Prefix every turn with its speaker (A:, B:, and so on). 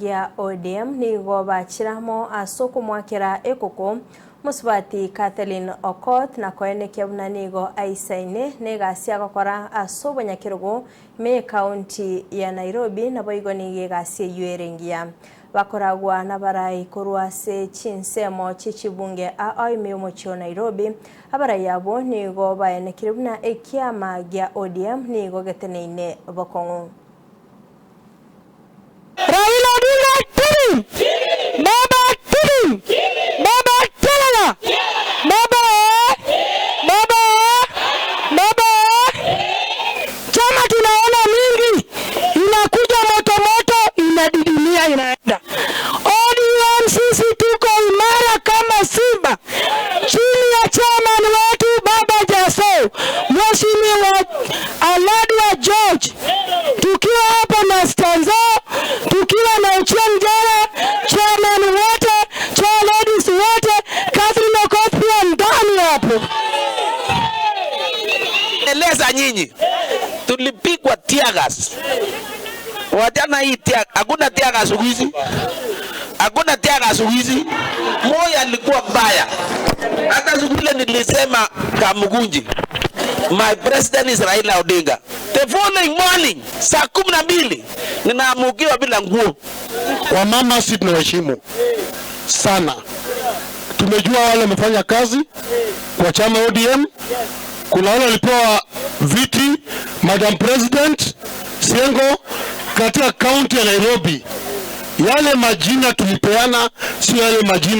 A: Gia ODM ni gobachiramo asoko mwakira ekoko musubati Kathleen Okot na koene kyabunanigo aisaine negasia gakora asobo nyakirugo me county ya Nairobi na boigoni gasie yuerengia bakoragwa na barai kurwase chinsemo chichibunge aime mocho Nairobi abarai yabo ni gobaene kiribuna ekiama gia ODM ni gogeteneine bokongo
B: Raila Odinga Tiri! Baba Tiri! Baba Chalala! Baba! Chama tunaona mingi inakuja moto inadidimia inaenda. ODM sisi tuko imara kama simba chini ya chairman wetu Baba Jaso Mheshimiwa Aladwa George, tukiwa hapa na stanza, tukiwa na Ochieng Jara, chairman wote, chair ladies wote, Kathleen Okot pia ndani hapo.
C: Eleza nyinyi, tulipigwa tear gas. Wajana hii hakuna tear gas hizi. Hakuna tear gas hizi. Moyo alikuwa mbaya. Hata siku ile nilisema Kamugunji, my president is Raila Odinga. The following morning, saa 12, ninaamukiwa bila nguo.
D: Kwa mama si tunaheshimu sana. Tumejua wale wamefanya kazi kwa chama ODM. Kuna wale walipewa viti, Madam President, Siengo, katika county ya Nairobi. Yale majina tulipeana, sio yale majina